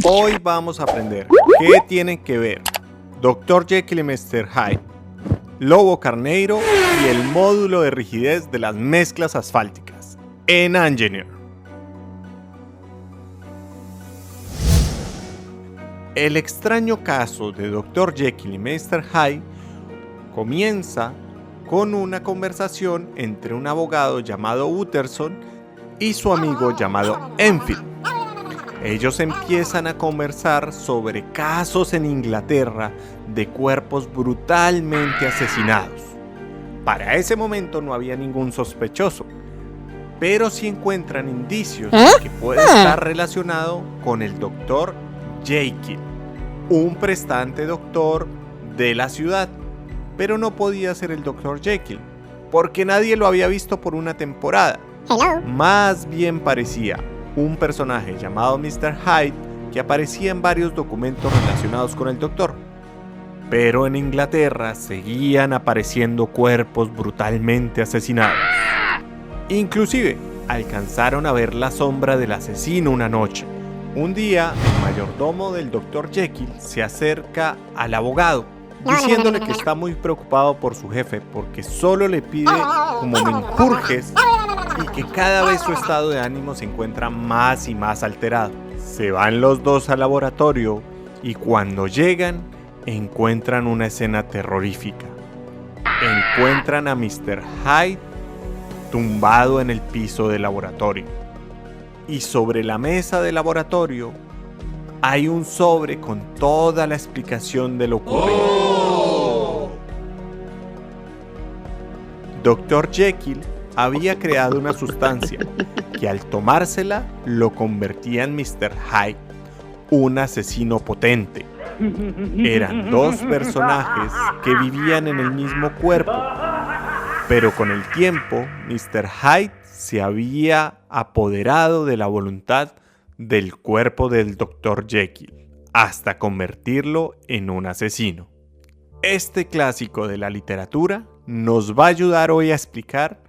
Hoy vamos a aprender qué tienen que ver Dr. Jekyll y Mr. Hyde, Lobo Carneiro y el módulo de rigidez de las mezclas asfálticas en Engineer. El extraño caso de Dr. Jekyll y Mr. Hyde comienza con una conversación entre un abogado llamado Utterson y su amigo llamado Enfield. Ellos empiezan a conversar sobre casos en Inglaterra de cuerpos brutalmente asesinados. Para ese momento no había ningún sospechoso, pero sí encuentran indicios de que puede estar relacionado con el Dr. Jekyll, un prestante doctor de la ciudad, pero no podía ser el Dr. Jekyll, porque nadie lo había visto por una temporada. Más bien parecía un personaje llamado Mr. Hyde que aparecía en varios documentos relacionados con el doctor. Pero en Inglaterra seguían apareciendo cuerpos brutalmente asesinados. Inclusive alcanzaron a ver la sombra del asesino una noche. Un día el mayordomo del Dr. Jekyll se acerca al abogado diciéndole que está muy preocupado por su jefe porque solo le pide como menjurjes y que cada vez su estado de ánimo se encuentra más y más alterado. Se van los dos al laboratorio y cuando llegan encuentran una escena terrorífica. Encuentran a Mr. Hyde tumbado en el piso del laboratorio y sobre la mesa del laboratorio hay un sobre con toda la explicación de lo ocurrido. Dr. Jekyll había creado una sustancia que al tomársela lo convertía en Mr. Hyde, un asesino potente. Eran dos personajes que vivían en el mismo cuerpo, pero con el tiempo Mr. Hyde se había apoderado de la voluntad del cuerpo del Dr. Jekyll hasta convertirlo en un asesino. Este clásico de la literatura nos va a ayudar hoy a explicar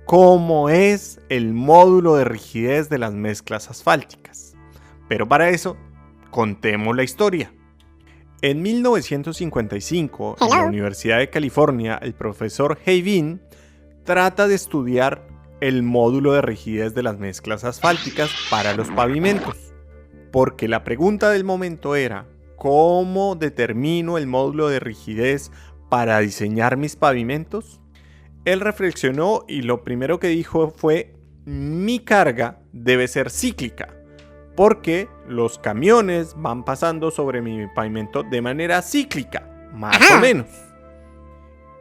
cómo es el módulo de rigidez de las mezclas asfálticas. Pero para eso, contemos la historia. En 1955, en la Universidad de California, el profesor Hayvin trata de estudiar el módulo de rigidez de las mezclas asfálticas para los pavimentos. Porque la pregunta del momento era, ¿cómo determino el módulo de rigidez para diseñar mis pavimentos? Él reflexionó y lo primero que dijo fue, mi carga debe ser cíclica, porque los camiones van pasando sobre mi pavimento de manera cíclica, más o menos.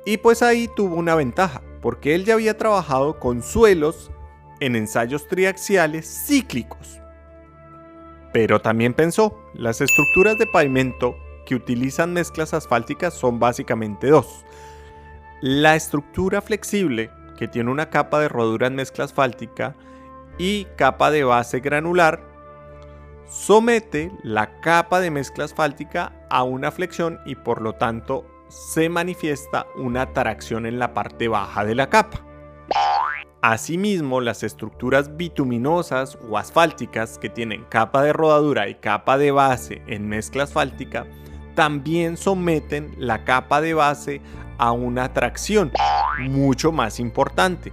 Y pues ahí tuvo una ventaja, porque él ya había trabajado con suelos en ensayos triaxiales cíclicos. Pero también pensó, las estructuras de pavimento que utilizan mezclas asfálticas son básicamente dos. La estructura flexible, que tiene una capa de rodura en mezcla asfáltica y capa de base granular, somete la capa de mezcla asfáltica a una flexión y por lo tanto se manifiesta una tracción en la parte baja de la capa. Asimismo, las estructuras bituminosas o asfálticas que tienen capa de rodadura y capa de base en mezcla asfáltica también someten la capa de base a una tracción mucho más importante.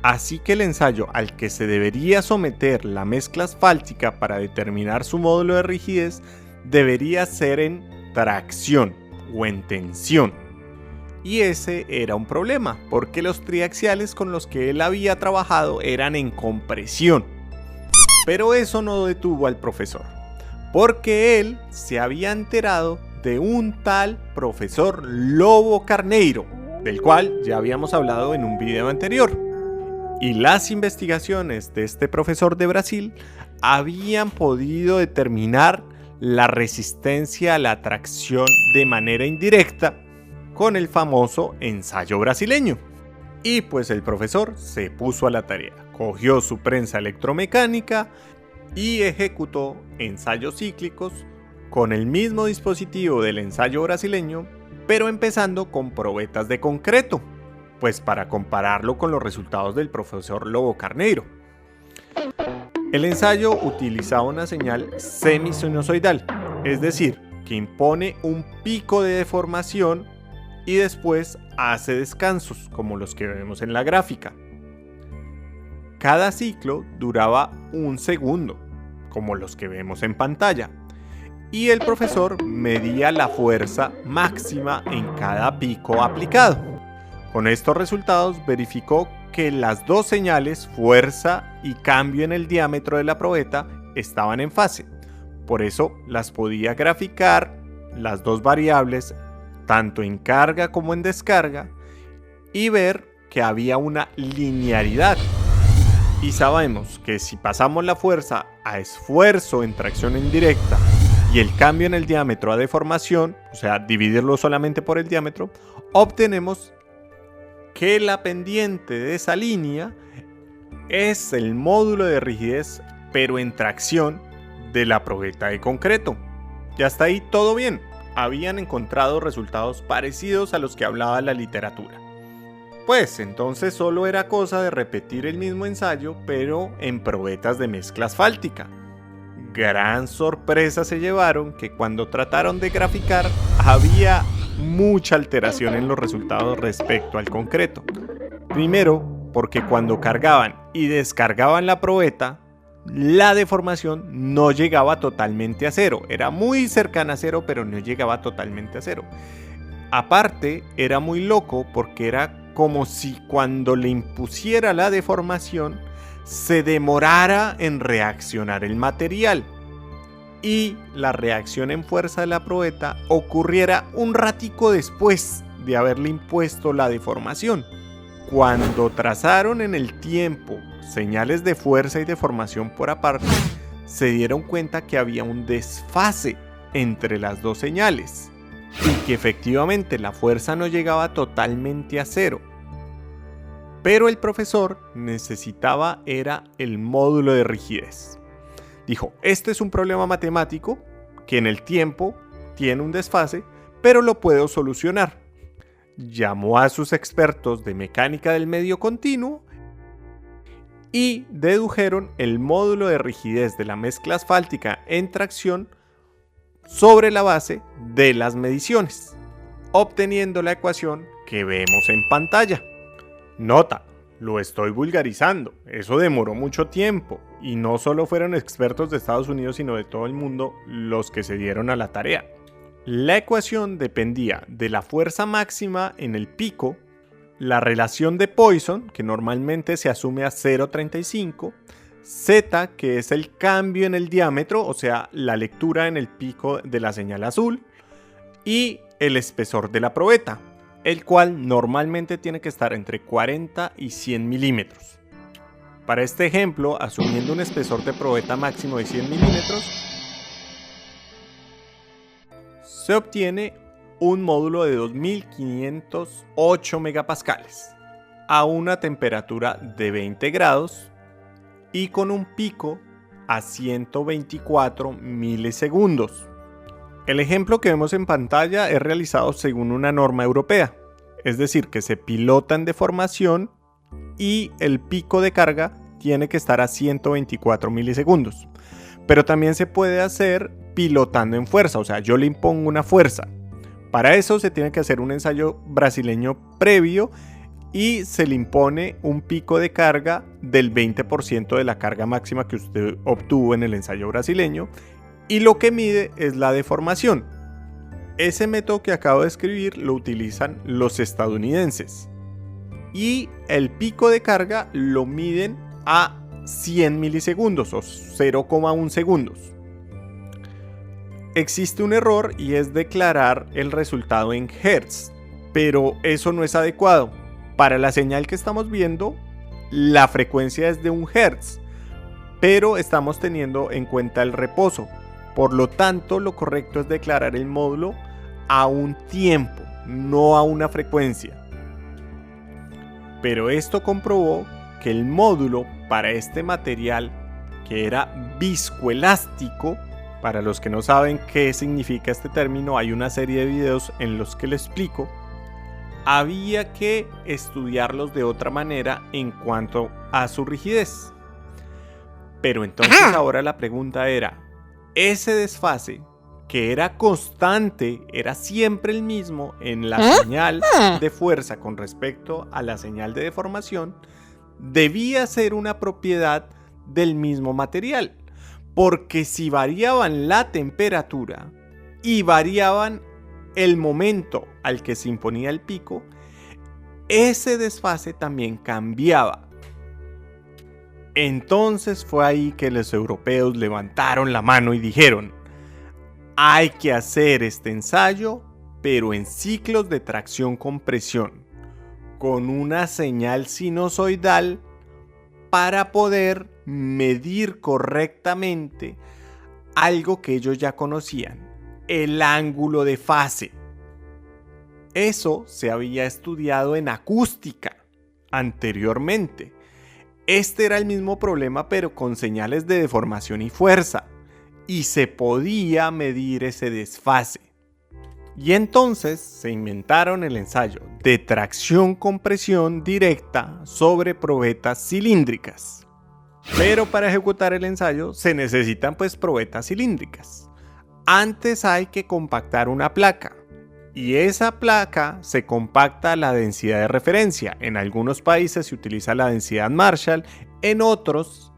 Así que el ensayo al que se debería someter la mezcla asfáltica para determinar su módulo de rigidez debería ser en tracción o en tensión. Y ese era un problema, porque los triaxiales con los que él había trabajado eran en compresión. Pero eso no detuvo al profesor, porque él se había enterado de un tal profesor Lobo Carneiro, del cual ya habíamos hablado en un video anterior. Y las investigaciones de este profesor de Brasil habían podido determinar la resistencia a la tracción de manera indirecta con el famoso ensayo brasileño. Y pues el profesor se puso a la tarea, cogió su prensa electromecánica y ejecutó ensayos cíclicos con el mismo dispositivo del ensayo brasileño, pero empezando con probetas de concreto, pues para compararlo con los resultados del profesor Lobo Carneiro. El ensayo utilizaba una señal semisinusoidal, es decir, que impone un pico de deformación y después hace descansos, como los que vemos en la gráfica. Cada ciclo duraba 1 segundo, como los que vemos en pantalla, y el profesor medía la fuerza máxima en cada pico aplicado. Con estos resultados verificó que las dos señales, fuerza y cambio en el diámetro de la probeta, estaban en fase. Por eso las podía graficar las dos variables, tanto en carga como en descarga, y ver que había una linearidad. Y sabemos que si pasamos la fuerza a esfuerzo en tracción indirecta y el cambio en el diámetro a deformación, o sea, dividirlo solamente por el diámetro, obtenemos que la pendiente de esa línea es el módulo de rigidez, pero en tracción, de la probeta de concreto. Y hasta ahí todo bien. Habían encontrado resultados parecidos a los que hablaba la literatura. Pues entonces solo era cosa de repetir el mismo ensayo, pero en probetas de mezcla asfáltica. Gran sorpresa se llevaron que cuando trataron de graficar había mucha alteración en los resultados respecto al concreto. Primero, porque cuando cargaban y descargaban la probeta, la deformación no llegaba totalmente a cero. Era muy cercana a cero, pero no llegaba totalmente a cero. Aparte, era muy loco porque era como si cuando le impusiera la deformación se demorara en reaccionar el material y la reacción en fuerza de la probeta ocurriera un ratico después de haberle impuesto la deformación. Cuando trazaron en el tiempo señales de fuerza y deformación por aparte, se dieron cuenta que había un desfase entre las dos señales y que efectivamente la fuerza no llegaba totalmente a cero. Pero el profesor necesitaba era el módulo de rigidez. Dijo, este es un problema matemático que en el tiempo tiene un desfase, pero lo puedo solucionar. Llamó a sus expertos de mecánica del medio continuo y dedujeron el módulo de rigidez de la mezcla asfáltica en tracción sobre la base de las mediciones, obteniendo la ecuación que vemos en pantalla. Nota, lo estoy vulgarizando, eso demoró mucho tiempo y no solo fueron expertos de Estados Unidos sino de todo el mundo los que se dieron a la tarea. La ecuación dependía de la fuerza máxima en el pico, la relación de Poisson, que normalmente se asume a 0,35, Z, que es el cambio en el diámetro, o sea, la lectura en el pico de la señal azul, y el espesor de la probeta, el cual normalmente tiene que estar entre 40 y 100 milímetros. Para este ejemplo, asumiendo un espesor de probeta máximo de 100 milímetros, se obtiene un módulo de 2508 megapascales a una temperatura de 20 grados y con un pico a 124 milisegundos. El ejemplo que vemos en pantalla es realizado según una norma europea, es decir, que se pilota en deformación y el pico de carga tiene que estar a 124 milisegundos. Pero también se puede hacer pilotando en fuerza, o sea, yo le impongo una fuerza. Para eso se tiene que hacer un ensayo brasileño previo y se le impone un pico de carga del 20% de la carga máxima que usted obtuvo en el ensayo brasileño y lo que mide es la deformación. Ese método que acabo de escribir lo utilizan los estadounidenses y el pico de carga lo miden a 100 milisegundos o 0,1 segundos. Existe un error y es declarar el resultado en hertz, pero eso no es adecuado. Para la señal que estamos viendo, la frecuencia es de 1 hertz, pero estamos teniendo en cuenta el reposo. Por lo tanto, lo correcto es declarar el módulo a un tiempo, no a una frecuencia. Pero esto comprobó que el módulo para este material, que era viscoelástico, para los que no saben qué significa este término, hay una serie de videos en los que lo explico. Había que estudiarlos de otra manera en cuanto a su rigidez. Pero entonces ahora la pregunta era, ese desfase que era constante, era siempre el mismo en la señal de fuerza con respecto a la señal de deformación, debía ser una propiedad del mismo material, porque si variaban la temperatura y variaban el momento al que se imponía el pico, ese desfase también cambiaba. Entonces fue ahí que los europeos levantaron la mano y dijeron: hay que hacer este ensayo, pero en ciclos de tracción-compresión, con una señal sinusoidal para poder medir correctamente algo que ellos ya conocían, el ángulo de fase. Eso se había estudiado en acústica anteriormente. Este era el mismo problema, pero con señales de deformación y fuerza, y se podía medir ese desfase. Y entonces se inventaron el ensayo de tracción-compresión directa sobre probetas cilíndricas. Pero para ejecutar el ensayo se necesitan probetas cilíndricas. Antes hay que compactar una placa, y esa placa se compacta a la densidad de referencia. En algunos países se utiliza la densidad Marshall, en otros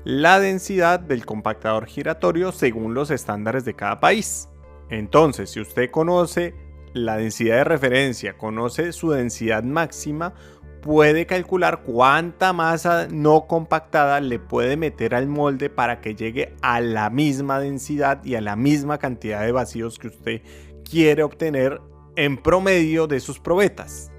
la densidad del compactador giratorio según los estándares de cada país. Entonces, si usted conoce la densidad de referencia, conoce su densidad máxima, puede calcular cuánta masa no compactada le puede meter al molde para que llegue a la misma densidad y a la misma cantidad de vacíos que usted quiere obtener en promedio de sus probetas.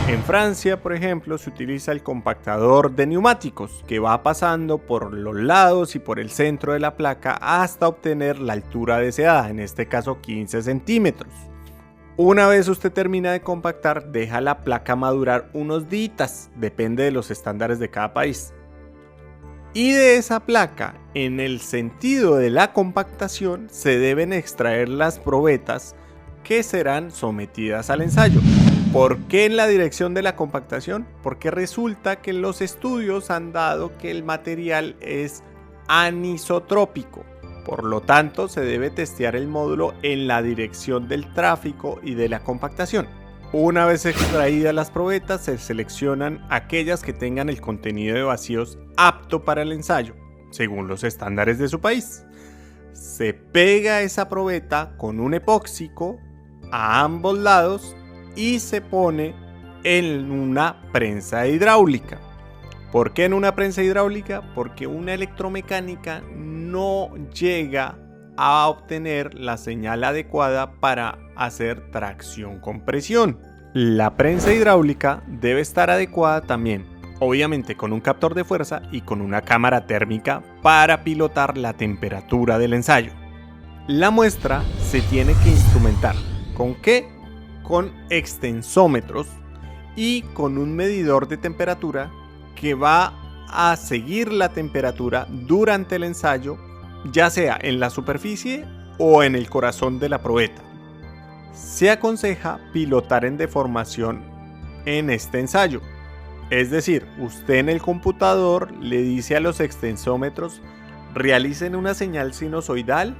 En Francia, por ejemplo, se utiliza el compactador de neumáticos, que va pasando por los lados y por el centro de la placa hasta obtener la altura deseada, en este caso 15 centímetros. Una vez usted termina de compactar, deja la placa madurar unos días, depende de los estándares de cada país. Y de esa placa, en el sentido de la compactación, se deben extraer las probetas que serán sometidas al ensayo. ¿Por qué en la dirección de la compactación? Porque resulta que los estudios han dado que el material es anisotrópico. Por lo tanto, se debe testear el módulo en la dirección del tráfico y de la compactación. Una vez extraídas las probetas, se seleccionan aquellas que tengan el contenido de vacíos apto para el ensayo, según los estándares de su país. Se pega esa probeta con un epóxico a ambos lados y se pone en una prensa hidráulica. ¿Por qué en una prensa hidráulica? Porque una electromecánica no llega a obtener la señal adecuada para hacer tracción-compresión. La prensa hidráulica debe estar adecuada también, obviamente con un captor de fuerza y con una cámara térmica para pilotar la temperatura del ensayo. La muestra se tiene que instrumentar. ¿Con qué? Con extensómetros y con un medidor de temperatura que va a seguir la temperatura durante el ensayo, ya sea en la superficie o en el corazón de la probeta. Se aconseja pilotar en deformación en este ensayo. Es decir, usted en el computador le dice a los extensómetros: realicen una señal sinusoidal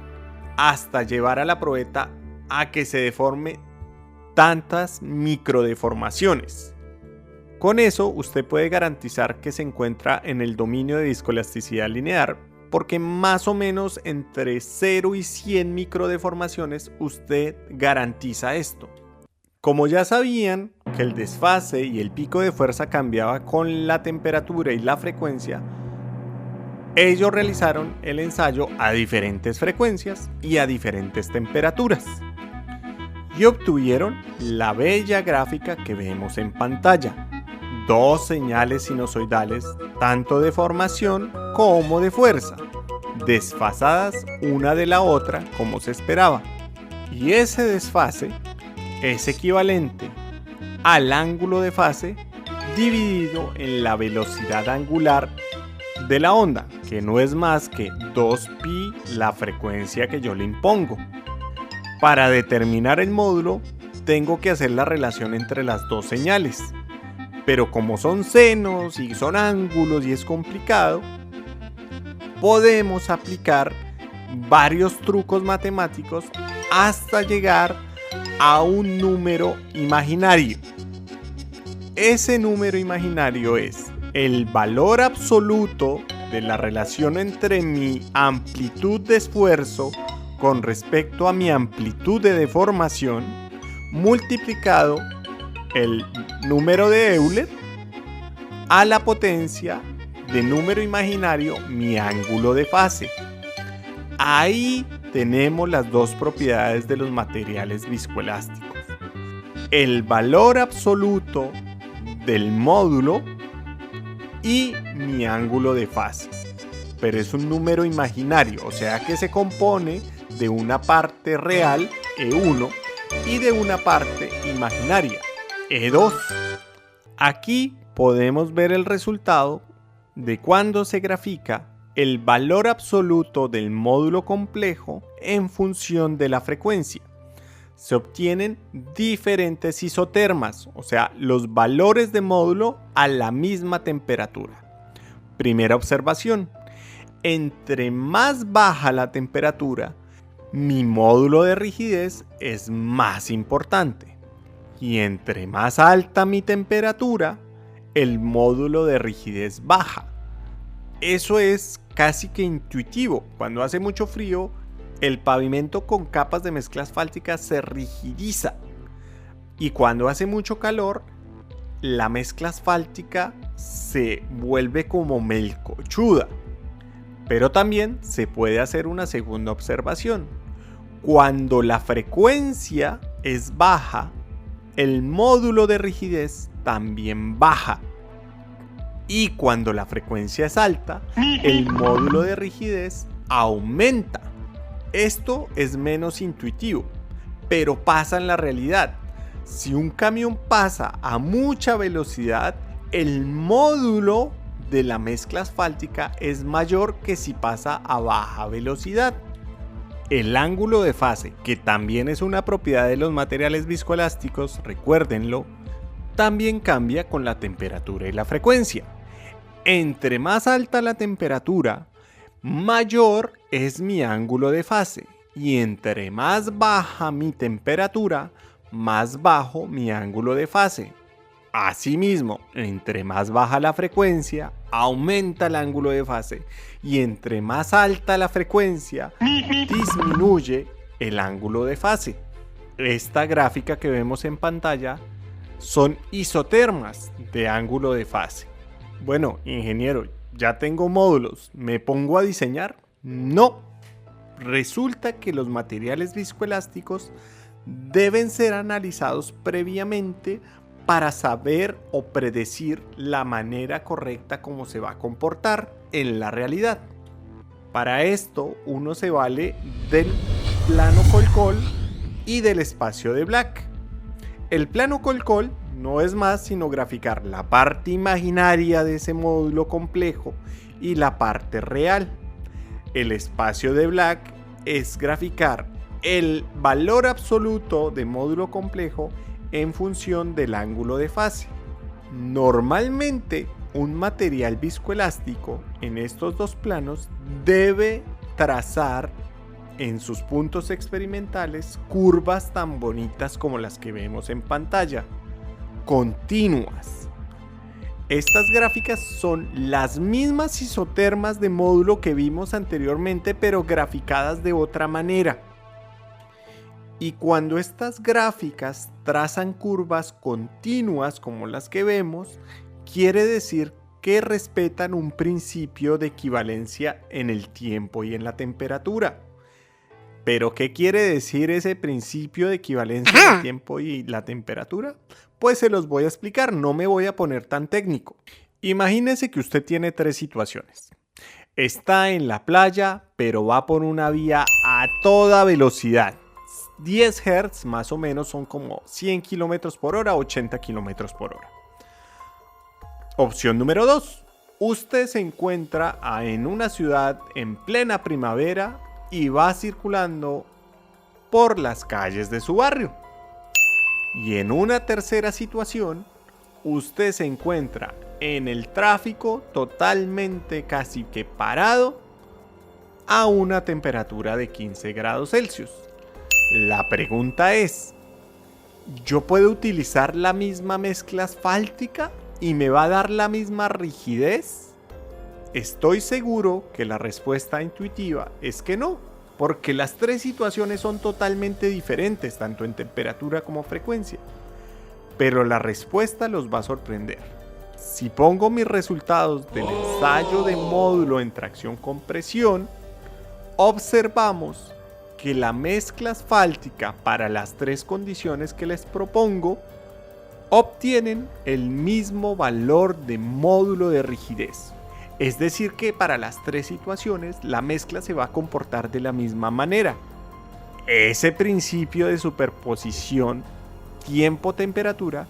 hasta llevar a la probeta a que se deforme tantas microdeformaciones. Con eso usted puede garantizar que se encuentra en el dominio de viscoelasticidad lineal, porque más o menos entre 0 y 100 microdeformaciones usted garantiza esto. Como ya sabían que el desfase y el pico de fuerza cambiaba con la temperatura y la frecuencia, ellos realizaron el ensayo a diferentes frecuencias y a diferentes temperaturas, y obtuvieron la bella gráfica que vemos en pantalla. Dos señales sinusoidales, tanto de formación como de fuerza, desfasadas una de la otra como se esperaba. Y ese desfase es equivalente al ángulo de fase dividido en la velocidad angular de la onda, que no es más que 2pi la frecuencia que yo le impongo. Para determinar el módulo, tengo que hacer la relación entre las dos señales. Pero como son senos y son ángulos y es complicado, podemos aplicar varios trucos matemáticos hasta llegar a un número imaginario. Ese número imaginario es el valor absoluto de la relación entre mi amplitud de esfuerzo con respecto a mi amplitud de deformación multiplicado el número de Euler a la potencia de número imaginario mi ángulo de fase. Ahí tenemos las dos propiedades de los materiales viscoelásticos. El valor absoluto del módulo y mi ángulo de fase. Pero es un número imaginario, o sea que se compone de una parte real, E1, y de una parte imaginaria, E2. Aquí podemos ver el resultado de cuando se grafica el valor absoluto del módulo complejo en función de la frecuencia. Se obtienen diferentes isotermas, o sea, los valores de módulo a la misma temperatura. Primera observación: entre más baja la temperatura, mi módulo de rigidez es más importante. Y entre más alta mi temperatura, el módulo de rigidez baja. Eso es casi que intuitivo. Cuando hace mucho frío, el pavimento con capas de mezcla asfáltica se rigidiza. Y cuando hace mucho calor, la mezcla asfáltica se vuelve como melcochuda. Pero también se puede hacer una segunda observación. Cuando la frecuencia es baja, el módulo de rigidez también baja. Y cuando la frecuencia es alta, el módulo de rigidez aumenta. Esto es menos intuitivo, pero pasa en la realidad. Si un camión pasa a mucha velocidad, el módulo de la mezcla asfáltica es mayor que si pasa a baja velocidad. El ángulo de fase, que también es una propiedad de los materiales viscoelásticos, recuérdenlo, también cambia con la temperatura y la frecuencia. Entre más alta la temperatura, mayor es mi ángulo de fase, y entre más baja mi temperatura, más bajo mi ángulo de fase. Asimismo, entre más baja la frecuencia, aumenta el ángulo de fase, y entre más alta la frecuencia, disminuye el ángulo de fase. Esta gráfica que vemos en pantalla son isotermas de ángulo de fase. Bueno, ingeniero, ya tengo módulos, ¿me pongo a diseñar? No. Resulta que los materiales viscoelásticos deben ser analizados previamente para saber o predecir la manera correcta como se va a comportar en la realidad. Para esto, uno se vale del plano Colcol y del espacio de Black. El plano Colcol no es más sino graficar la parte imaginaria de ese módulo complejo y la parte real. El espacio de Black es graficar el valor absoluto de módulo complejo en función del ángulo de fase. Normalmente, un material viscoelástico en estos dos planos debe trazar en sus puntos experimentales curvas tan bonitas como las que vemos en pantalla, continuas. Estas gráficas son las mismas isotermas de módulo que vimos anteriormente, pero graficadas de otra manera. Y cuando estas gráficas trazan curvas continuas como las que vemos, quiere decir que respetan un principio de equivalencia en el tiempo y en la temperatura. ¿Pero qué quiere decir ese principio de equivalencia en el tiempo y la temperatura? Pues se los voy a explicar, no me voy a poner tan técnico. Imagínese que usted tiene tres situaciones. Está en la playa, pero va por una vía a toda velocidad. 10 Hz más o menos son como 100 km por hora, 80 km por hora. Opción número 2. Usted se encuentra en una ciudad en plena primavera y va circulando por las calles de su barrio. Y en una tercera situación, usted se encuentra en el tráfico totalmente casi que parado a una temperatura de 15 grados Celsius. La pregunta es, ¿yo puedo utilizar la misma mezcla asfáltica y me va a dar la misma rigidez? Estoy seguro que la respuesta intuitiva es que no, porque las tres situaciones son totalmente diferentes, tanto en temperatura como frecuencia. Pero la respuesta los va a sorprender. Si pongo mis resultados del ensayo de módulo en tracción-compresión, observamos que la mezcla asfáltica para las tres condiciones que les propongo obtienen el mismo valor de módulo de rigidez. Es decir que para las tres situaciones la mezcla se va a comportar de la misma manera. Ese principio de superposición tiempo-temperatura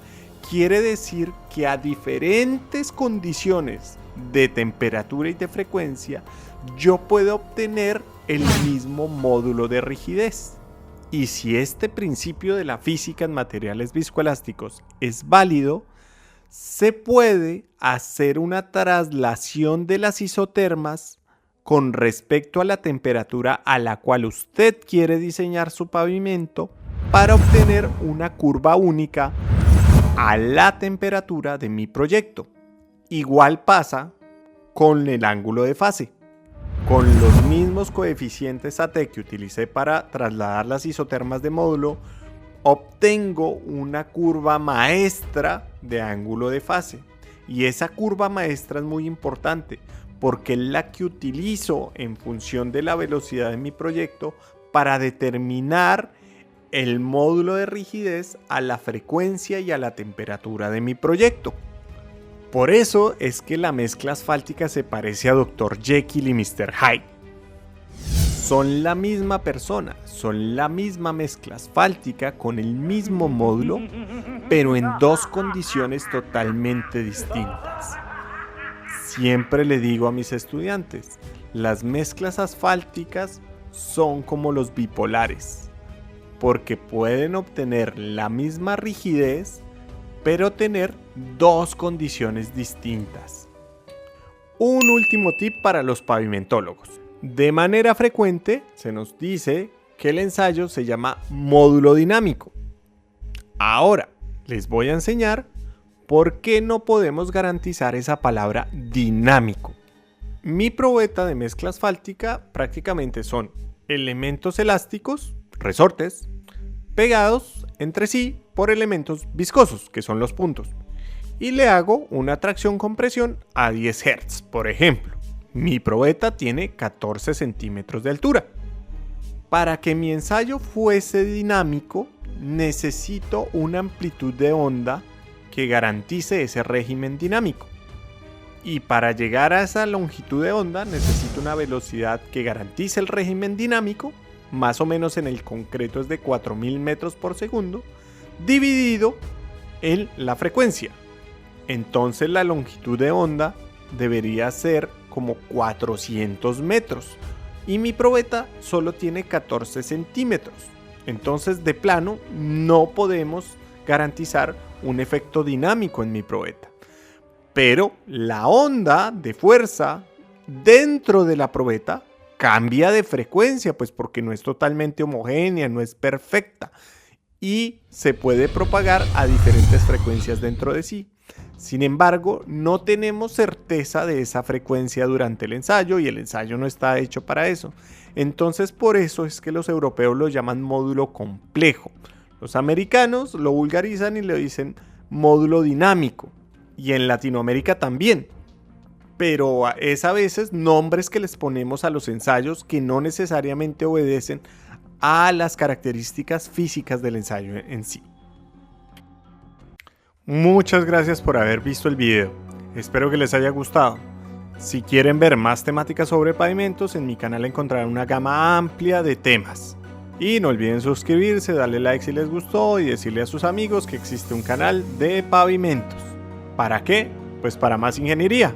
quiere decir que a diferentes condiciones de temperatura y de frecuencia yo puedo obtener el mismo módulo de rigidez. Y si este principio de la física en materiales viscoelásticos es válido, se puede hacer una traslación de las isotermas con respecto a la temperatura a la cual usted quiere diseñar su pavimento para obtener una curva única a la temperatura de mi proyecto. Igual pasa con el ángulo de fase. Con los mismos coeficientes AT que utilicé para trasladar las isotermas de módulo, obtengo una curva maestra de ángulo de fase. Y esa curva maestra es muy importante porque es la que utilizo en función de la velocidad de mi proyecto para determinar el módulo de rigidez a la frecuencia y a la temperatura de mi proyecto. Por eso es que la mezcla asfáltica se parece a Dr. Jekyll y Mr. Hyde. Son la misma persona, son la misma mezcla asfáltica con el mismo módulo, pero en dos condiciones totalmente distintas. Siempre le digo a mis estudiantes, las mezclas asfálticas son como los bipolares, porque pueden obtener la misma rigidez, pero tener dos condiciones distintas. Un último tip para los pavimentólogos. De manera frecuente se nos dice que el ensayo se llama módulo dinámico. Ahora les voy a enseñar por qué no podemos garantizar esa palabra dinámico. Mi probeta de mezcla asfáltica prácticamente son elementos elásticos, resortes, pegados entre sí por elementos viscosos, que son los puntos. Y le hago una tracción-compresión a 10 Hz, por ejemplo. Mi probeta tiene 14 centímetros de altura. Para que mi ensayo fuese dinámico, necesito una amplitud de onda que garantice ese régimen dinámico. Y para llegar a esa longitud de onda, necesito una velocidad que garantice el régimen dinámico, más o menos en el concreto es de 4000 metros por segundo, dividido en la frecuencia. Entonces la longitud de onda debería ser como 400 metros y mi probeta solo tiene 14 centímetros. Entonces de plano no podemos garantizar un efecto dinámico en mi probeta. Pero la onda de fuerza dentro de la probeta cambia de frecuencia, pues porque no es totalmente homogénea, no es perfecta y se puede propagar a diferentes frecuencias dentro de sí. Sin embargo, no tenemos certeza de esa frecuencia durante el ensayo y el ensayo no está hecho para eso. Entonces, por eso es que los europeos lo llaman módulo complejo. Los americanos lo vulgarizan y le dicen módulo dinámico. Y en Latinoamérica también. Pero es a veces nombres que les ponemos a los ensayos que no necesariamente obedecen a las características físicas del ensayo en sí. Muchas gracias por haber visto el video. Espero que les haya gustado. Si quieren ver más temáticas sobre pavimentos, en mi canal encontrarán una gama amplia de temas. Y no olviden suscribirse, darle like si les gustó y decirle a sus amigos que existe un canal de pavimentos. ¿Para qué? Pues para más ingeniería.